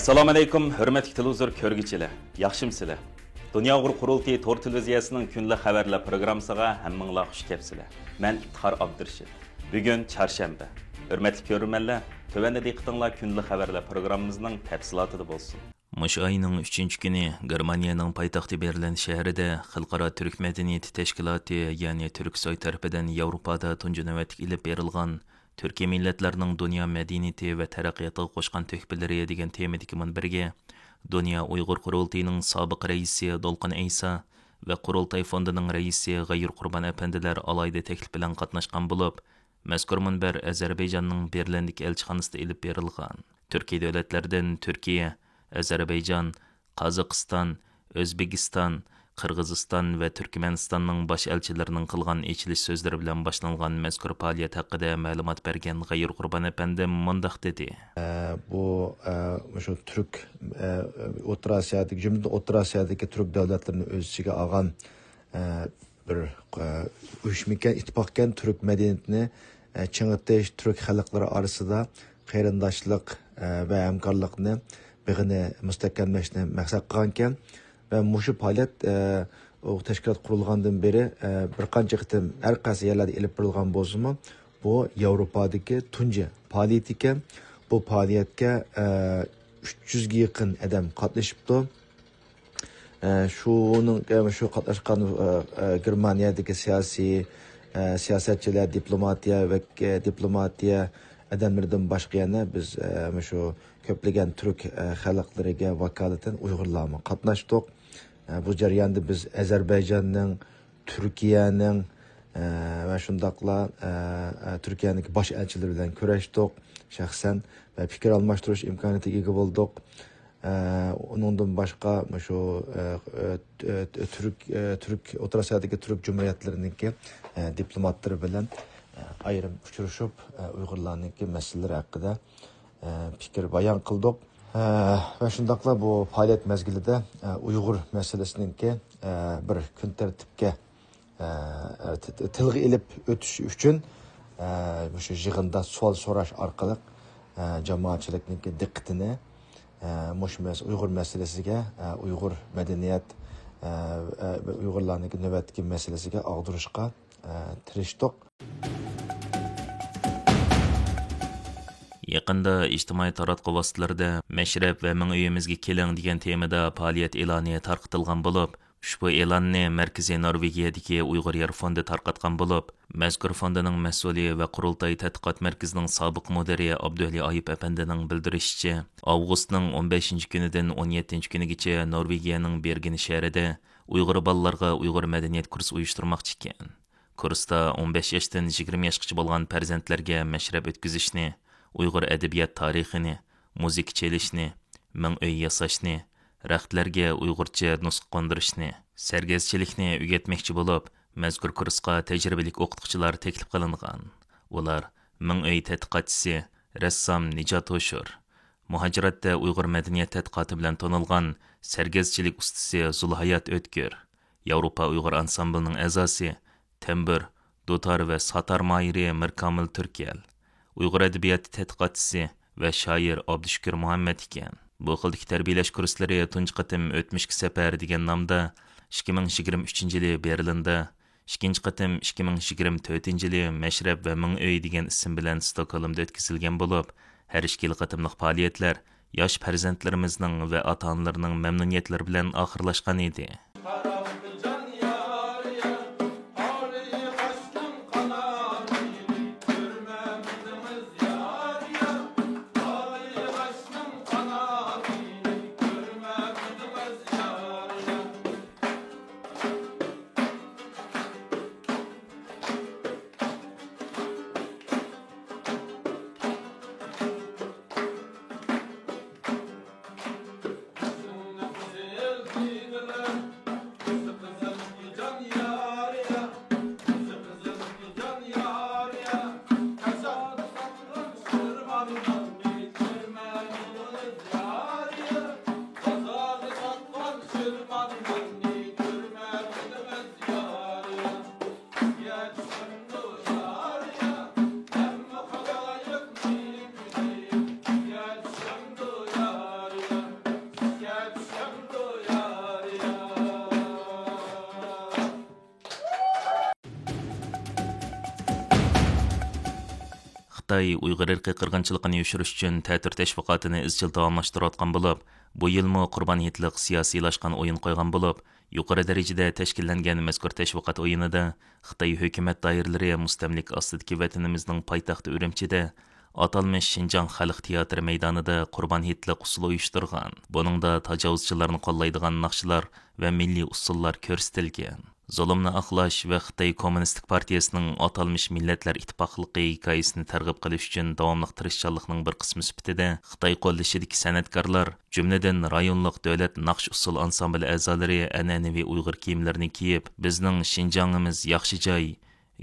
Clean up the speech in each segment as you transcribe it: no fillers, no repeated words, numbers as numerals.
Assalomu alaykum, hurmatli televizor ko'rguvchilar. Yaxshimsizlar? Dunyo qurultiyi to'r televiziyasining kunlik xabarlar programmasiga hammanglar xush kelibsizlar. Men Iftixor Abdurshid. Bugun chorshanba. Hurmatli ko'ruvchilar, tövəndə diqqətinizlər kunlik xabarlar programmamızın təfsilatı bo'lsin. Mush ayning 3-kuni Germaniyaning poytaxti Berlin shahrida Xalqaro Turk madaniyati tashkiloti, ya'ni Turksoy tarafidan Yevropada tunji navbatga ilib berilgan Türkiye milletlerinin dünya medeniyeti ve terakkiyatı qo'shgan töhfeleri degan temadagi munbirga Dünya Uyghur Qurultayının sobiq raisi Dolqin Aysa ve Qurultay fondining raisi G'ayur Qurban apandilar alayda taklif bilan qatnashgan bo'lib, mazkur munbir Ozarbayjonning Berlindagi elchixonasida ilib berilgan. Turkiy davlatlardan Turkiya, Ozarbayjon, Qozog'iston, O'zbekiston, Qirg'iziston va Turkmanistonning bosh elchilarining qilgan echilish so'zlari bilan boshlangan mazkur faoliyat haqida ma'lumot bergan G'ayur Qurban apandi mundaq dedi. Bu şu Türk O'rta Osiyodagi, jumladan O'rta Osiyodagi Türk davlatlarini o'z ichiga olgan bir uyushmagan, ittifoqgan Türk madaniyatini ching'itish, Türk xalqlari orasida qarindoshlik va hamkorlikni beg'ini mustahkamlashni maqsad qilgan ekan. Ve muşu faaliyet o teşkilat kurulgandan beri bir qancha qitim her qaysi yerlerde ilib berilgan bo'lsa-mu, bu Avrupa'daki tunji faaliyet ekan. Bu faaliyetga 300 ga yaqin adam qatnashibdi. Şu qatnashgan Germaniyadagi siyosatchilar, diplomatiya adamlardan boshqa yana biz şu köplagan Türk xalqlariga vakolatan Uyg'urlarni qatnashdik. Bu jarayonda biz Ozarbayjonning, Turkiyaning va shundaqla Turkiyaning bosh elchilari bilan ko'rishdik. Shaxsan va fikr almashtirish imkoniyatiga ega bo'ldik. Undan boshqa shu Türk O'rta Osiyodagi Türk jumhuriyatlarining diplomatlari bilan ayrim uchrashib, Uyg'urlarning masalalari haqida fikir bayon qildik. Ve shundaqla bu faaliyet mezgilida Uyg'ur masalasining bir kun tartibga tilga ilib o'tish uchun shu yig'inda savol so'rash orqali jamoatchilikning diqqatini Uyg'ur masalasiga, Uyg'ur madaniyat va Uyg'urlarning navbatdagi masalasiga og'dirishga tirishdik. Yaqında ijtimoiy taratquv vositalarida Mashrab va Ming uyimizga keling degan temada faoliyat e'loni tarqatilgan bo'lib, ushbu e'lonni Markaziy Norvegiyadagi Uyg'ur yer fondi tarqatgan bo'lib, mazkur fondining mas'uli va Qurultay tadqiqot markazining sobiq mudiri Abduali Ayib apandining bildirishicha, avgustning 15-kunidan 17-kunigacha Norvegiyaning Bergen shahrida Uyg'ur bolalarga Uyg'ur madaniyat kursi uyushtirmoqchi ekan. Kursda 15 yoshdan 20 yoshgacha bo'lgan farzandlarga mashrab o'tkazishni, Uyg'ur adabiyot tarixini, musiqa chelishni, ming uy yasashni, raxtlarga Uyg'urcha nusxa qondirishni, sargazchilikni o'rgatmoqchi bo'lib, mazkur kursga tajribalik o'qituvchilar taklif qilingan. Ular ming uy tadqiqotchisi, rassom Nijot Hoshur, muhojiratda Uyg'ur madaniyat tadqiqoti bilan tanilgan sargazchilik ustasi Zulhayot O'tkir, Yevropa Uyg'ur ansamblining a'zosi Tembir, Dutar va Satar Mayri Mirkamil Turkiyal, Uyg'ur adabiyoti tadqiqotchisi va shoir Abdushukur Muhammad ekan. Bu xildagi tarbiyalash kurslari tunji qatim o'tmishki safar degan nomda 2023-yili Berlinda, ikkinchi qatim 2024-yili Mashrab va Ming uy degan ism bilan Stokgolmda o'tkazilgan bo'lib, har ikki qatimliq faoliyatlar yosh farzandlarimizning va ota-onalarning mamnuniyatlari bilan oxirlashgan edi. Xitoy Uyg'ur irqiy qirg'inchiligini yoshirish uchun ta'tir tashviqotini izchil davomlashtirayotgan bo'lib, bu yilmi Qurban hayitliq siyosiylashgan o'yin qo'ygan bo'lib, yuqori darajada tashkillangan mazkur tashviqot o'yinida Xitoy hukumat doiralari mustamlik ostidagi vatanimizning poytaxti Urumchida atalmış Şinjan Xalq Teatri maydonida Qurban hayitliq usul uyushtirgan. Buningda tajovuzchilarni qo'llaydigan naqshlar va milliy usullar ko'rsatilgan. Zulmni aqlash va Xitoy Kommunistik partiyasining atalmış Millatlar Ittifoqligi hikoyasini targ'ib qilish uchun davomli tirishchanlikning bir qismi sifatida Xitoy qo'llashidagi san'atkorlar, jumladan rayonlik davlat naqsh usul ansambli a'zolari an'anaviy Uyg'ur kiyimlarini kiyib, bizning Şinjanimiz yaxshi joy,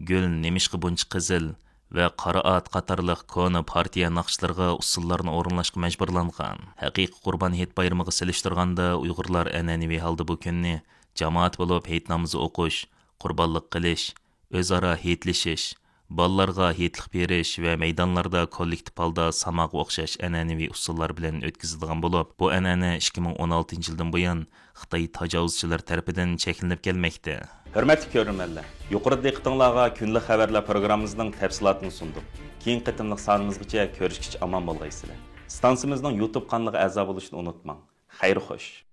gul nemishqi buncha qizil va qaraat qatorliq kona partiya naqshlarga usullarni o'rinlashga majburlangan. Haqiqiy Qurban hayit bayramiga selishtirganda Uyg'urlar an'anaviy holda bu kunni jamoat bo'lib hayit namozi o'qish, qurbonlik qilish, o'zaro hayitlashish, bolalarga hayitlik berish va maydonlarda kollektiv holda samoqqa o'xshash an'anaviy usullar bilan o'tkazilgan bo'lib, bu an'ana 2016-yildan buyon Xitoy tajovuzchilar tarafidan cheklanib kelmoqda. Hürmetli görürmenler, yuqorida diqqatingizga kunlik xabarlar programmamızning tafsilotini sundik. Keyin qitimliq sonimizgacha ko'rishgacha omon bo'lgaysizlar. Stansimizning YouTube kanaliga a'zo bo'lishni unutmang. Xayr xo'sh.